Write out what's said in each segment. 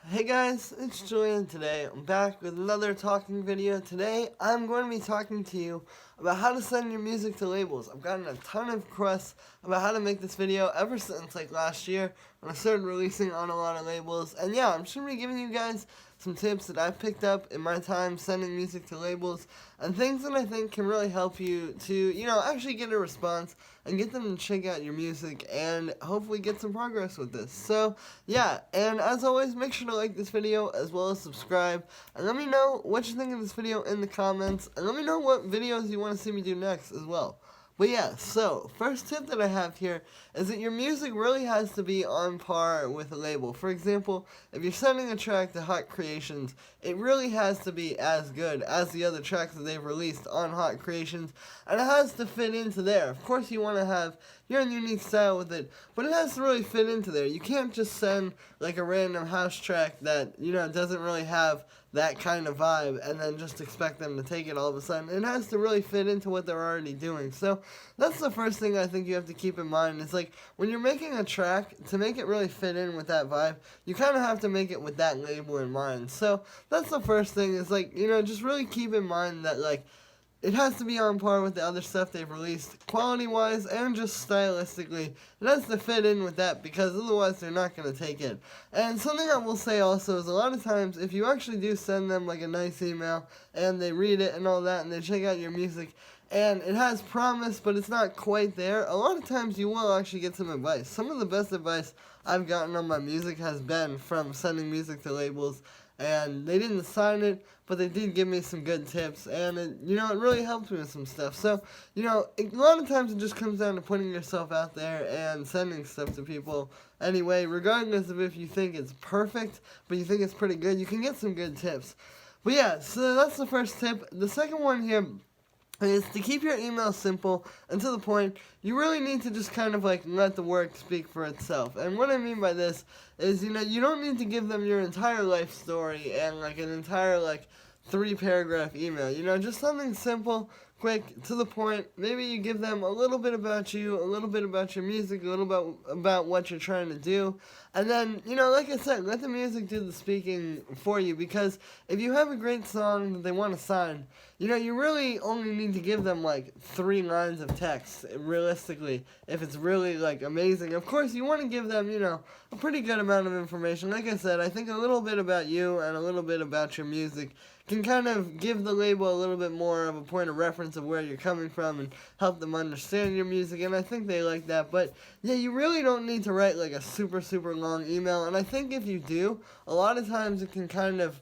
Hey guys, it's Julian. Today I'm back with another talking video. Today I'm going to be talking to you about how to send your music to labels. I've gotten a ton of requests about how to make this video ever since like last year when I started releasing on a lot of labels. And yeah, I'm just going to be giving you guys some tips that I've picked up in my time sending music to labels and things that I think can really help you to, actually get a response and get them to check out your music and hopefully get some progress with this. So, yeah, and as always, make sure to like this video as well as subscribe and let me know what you think of this video in the comments and let me know what videos you want to see me do next as well. But yeah, so, first tip that I have here is that your music really has to be on par with a label. For example, if you're sending a track to Hot Creations, it really has to be as good as the other tracks that they've released on Hot Creations, and it has to fit into there. Of course, you want to have your own unique style with it, but it has to really fit into there. You can't just send like a random house track that, doesn't really have that kind of vibe and then just expect them to take it all of a sudden. It has to really fit into what they're already doing. So that's the first thing I think you have to keep in mind. It's like when you're making a track, to make it really fit in with that vibe, you kind of have to make it with that label in mind. So that's the first thing is like, just really keep in mind that like it has to be on par with the other stuff they've released, quality-wise and just stylistically. It has to fit in with that because otherwise they're not going to take it. And something I will say also is a lot of times if you actually do send them like a nice email and they read it and all that and they check out your music and it has promise but it's not quite there, a lot of times you will actually get some advice. Some of the best advice I've gotten on my music has been from sending music to labels, and they didn't sign it, but they did give me some good tips, and it really helped me with some stuff. So, a lot of times it just comes down to putting yourself out there and sending stuff to people anyway, regardless of if you think it's perfect, but you think it's pretty good, you can get some good tips. But yeah, so that's the first tip. The second one here is to keep your email simple and to the point. You really need to just kind of like let the work speak for itself. And what I mean by this is, you don't need to give them your entire life story and like an entire like 3-paragraph email. Just something simple, quick, to the point. Maybe you give them a little bit about you, a little bit about your music, a little bit about what you're trying to do. And then, like I said, let the music do the speaking for you, because if you have a great song that they want to sign, you really only need to give them like 3 lines of text, realistically, if it's really like amazing. Of course, you want to give them, a pretty good amount of information. Like I said, I think a little bit about you and a little bit about your music can kind of give the label a little bit more of a point of reference of where you're coming from and help them understand your music, and I think they like that. But yeah, you really don't need to write like a super long email, and I think if you do, a lot of times it can kind of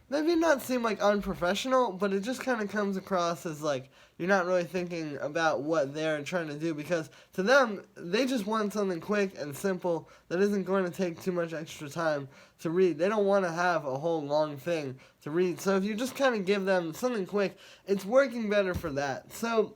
maybe not seem like unprofessional, but it just kind of comes across as like you're not really thinking about what they're trying to do, because to them, they just want something quick and simple that isn't going to take too much extra time to read. They don't want to have a whole long thing to read. So if you just kind of give them something quick, it's working better for that. So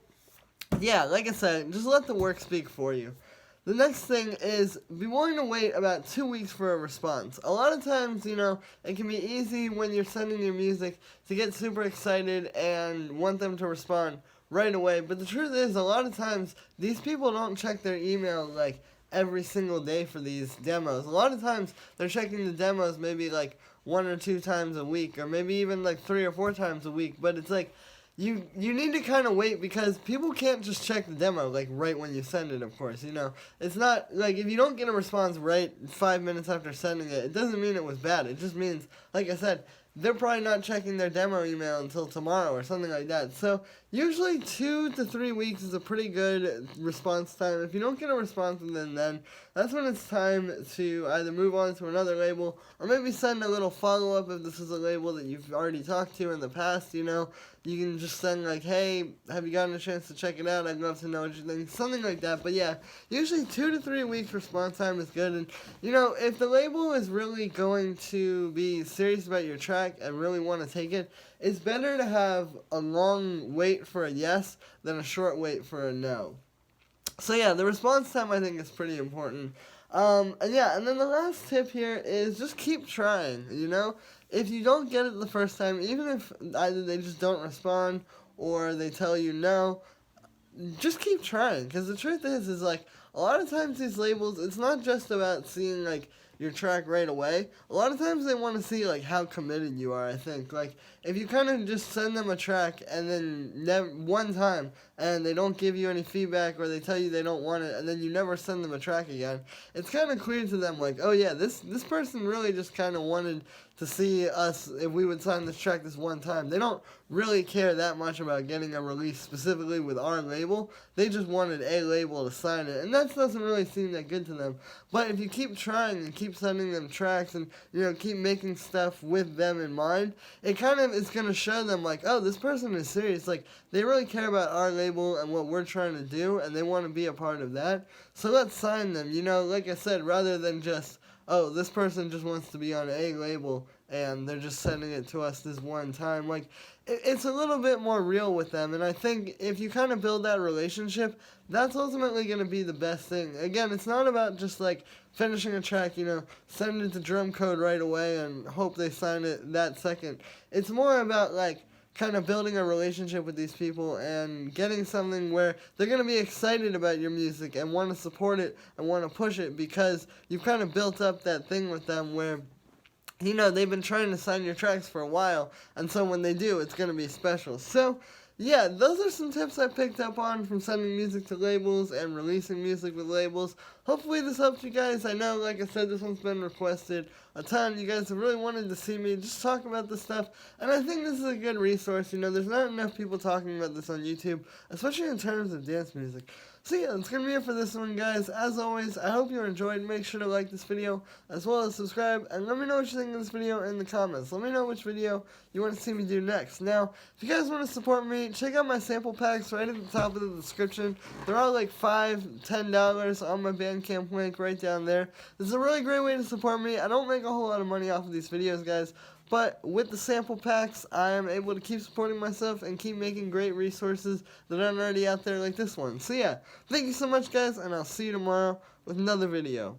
yeah, like I said, just let the work speak for you. The next thing is be willing to wait about 2 weeks for a response. A lot of times, it can be easy when you're sending your music to get super excited and want them to respond right away. But the truth is, a lot of times, these people don't check their email like every single day for these demos. A lot of times, they're checking the demos maybe like 1 or 2 times a week, or maybe even like 3 or 4 times a week. But it's like, you need to kind of wait, because people can't just check the demo like right when you send it. Of course, it's not like if you don't get a response right 5 minutes after sending it, it doesn't mean it was bad. It just means, like I said, they're probably not checking their demo email until tomorrow or something like that. So usually 2 to 3 weeks is a pretty good response time. If you don't get a response within then, that's when it's time to either move on to another label or maybe send a little follow-up if this is a label that you've already talked to in the past. You can just send like, hey, have you gotten a chance to check it out? I'd love to know what you think. Something like that. But yeah, usually 2 to 3 weeks response time is good. And, if the label is really going to be serious about your track and really want to take it, it's better to have a long wait for a yes than a short wait for a no. So yeah, the response time I think is pretty important. And then the last tip here is just keep trying, If you don't get it the first time, even if either they just don't respond or they tell you no, just keep trying, because the truth is like, a lot of times these labels, it's not just about seeing, like, your track right away. A lot of times they want to see like how committed you are, I think. Like if you kind of just send them a track and then one time and they don't give you any feedback or they tell you they don't want it and then you never send them a track again, it's kind of clear to them like, oh yeah, this person really just kind of wanted to see us if we would sign this track this one time. They don't really care that much about getting a release specifically with our label. They just wanted a label to sign it, and that doesn't really seem that good to them. But if you keep trying and keep sending them tracks and, you know, keep making stuff with them in mind, it kind of is going to show them like, oh, this person is serious. Like, they really care about our label and what we're trying to do, and they want to be a part of that. So let's sign them, you know, like I said, rather than just, oh, this person just wants to be on a label and they're just sending it to us this one time. Like, it's a little bit more real with them, and I think if you kind of build that relationship, that's ultimately going to be the best thing. Again, it's not about just, like, finishing a track, you know, send it to Drum Code right away and hope they sign it that second. It's more about, like, kind of building a relationship with these people and getting something where they're going to be excited about your music and want to support it and want to push it because you've kind of built up that thing with them where, you know, they've been trying to sign your tracks for a while, and so when they do, it's going to be special. So, yeah, those are some tips I picked up on from sending music to labels and releasing music with labels. Hopefully this helped you guys. I know, like I said, this one's been requested a ton. You guys have really wanted to see me just talk about this stuff, and I think this is a good resource. You know, there's not enough people talking about this on YouTube, especially in terms of dance music. So yeah, that's going to be it for this one, guys. As always, I hope you enjoyed. Make sure to like this video, as well as subscribe, and let me know what you think of this video in the comments. Let me know which video you want to see me do next. Now, if you guys want to support me, check out my sample packs right at the top of the description. They're all like $5, $10 on my Bandcamp link right down there. This is a really great way to support me. I don't make a whole lot of money off of these videos, guys, but with the sample packs, I am able to keep supporting myself and keep making great resources that aren't already out there like this one. So yeah, thank you so much, guys, and I'll see you tomorrow with another video.